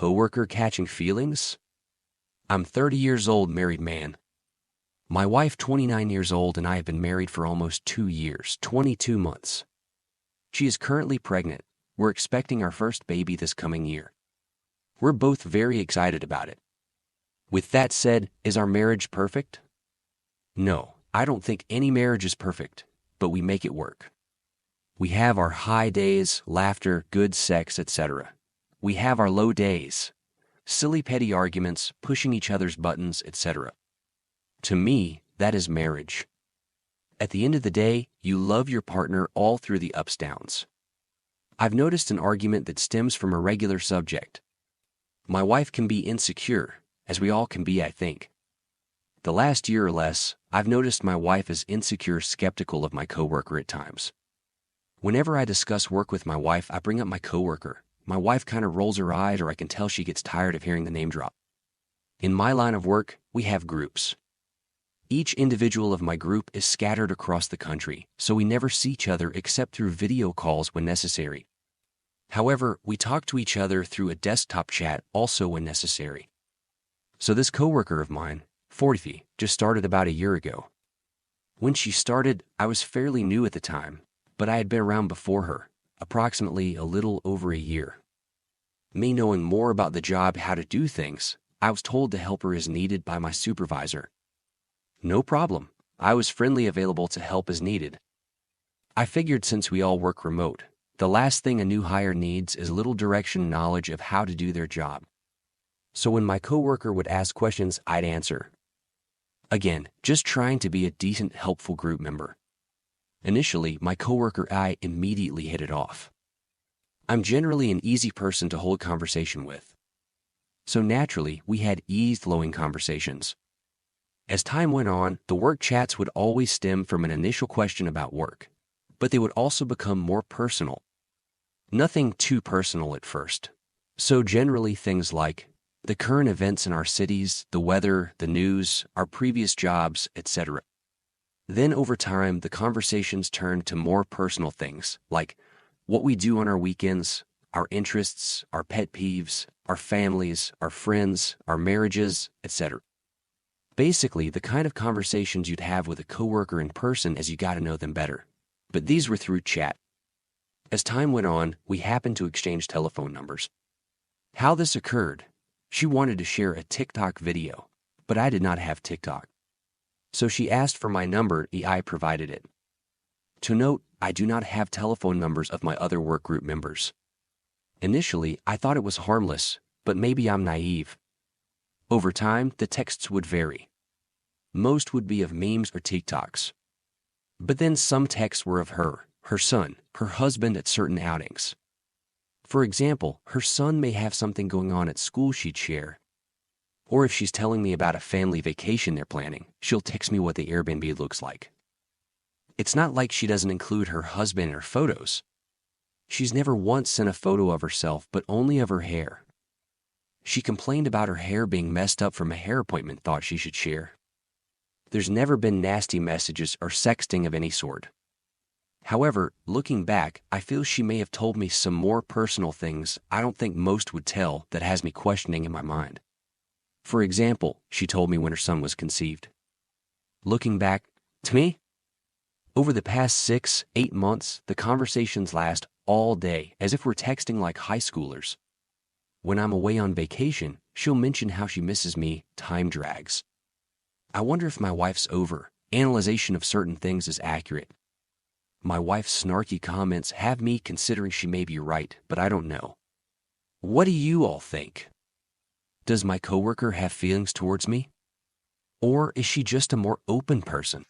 coworker catching feelings? I'm 30 years old, married man. My wife 29 years old, and I have been married for almost 2 years, 22 months. She is currently pregnant. We're expecting our first baby this coming year. We're both very excited about it. With that said, is our marriage perfect? No, I don't think any marriage is perfect, but we make it work. We have our high days, laughter, good sex, etc. We have our low days, silly petty arguments, pushing each other's buttons, etc. To me, that is marriage. At the end of the day, you love your partner all through the ups downs. I've noticed an argument that stems from a regular subject. My wife can be insecure, as we all can be, I think. The last year or less, I've noticed my wife is insecure, skeptical of my coworker at times. Whenever I discuss work with my wife, I bring up my coworker. My wife kind of rolls her eyes, or I can tell she gets tired of hearing the name drop. In my line of work, we have groups. Each individual of my group is scattered across the country, so we never see each other except through video calls when necessary. However, we talk to each other through a desktop chat also when necessary. So this coworker of mine, 40, just started about a year ago. When she started, I was fairly new at the time, but I had been around before her, approximately a little over a year. Me knowing more about the job, how to do things, I was told to help her as needed by my supervisor. No problem. I was friendly, available to help as needed. I figured since we all work remote, the last thing a new hire needs is little direction, knowledge of how to do their job. So when my coworker would ask questions, I'd answer. Again, just trying to be a decent, helpful group member. Initially, my coworker and I immediately hit it off. I'm generally an easy person to hold conversation with. So naturally, we had easy-flowing conversations. As time went on, the work chats would always stem from an initial question about work, but they would also become more personal. Nothing too personal at first. So generally things like the current events in our cities, the weather, the news, our previous jobs, etc. Then over time, the conversations turned to more personal things like what we do on our weekends, our interests, our pet peeves, our families, our friends, our marriages, etc. Basically, the kind of conversations you'd have with a coworker in person as you got to know them better. But these were through chat. As time went on, we happened to exchange telephone numbers. How this occurred: she wanted to share a TikTok video, but I did not have TikTok. So she asked for my number, and I provided it. To note, I do not have telephone numbers of my other work group members. Initially, I thought it was harmless, but maybe I'm naive. Over time, the texts would vary. Most would be of memes or TikToks. But then some texts were of her son, her husband at certain outings. For example, her son may have something going on at school she'd share. Or if she's telling me about a family vacation they're planning, she'll text me what the Airbnb looks like. It's not like she doesn't include her husband in her photos. She's never once sent a photo of herself, but only of her hair. She complained about her hair being messed up from a hair appointment, thought she should share. There's never been nasty messages or sexting of any sort. However, looking back, I feel she may have told me some more personal things I don't think most would tell that has me questioning in my mind. For example, she told me when her son was conceived. Looking back, to me, over the past 6-8 months, the conversations last all day, as if we're texting like high schoolers. When I'm away on vacation, she'll mention how she misses me. Time drags. I wonder if my wife's analyzation of certain things is accurate. My wife's snarky comments have me considering she may be right, but I don't know. What do you all think? Does my coworker have feelings towards me? Or is she just a more open person?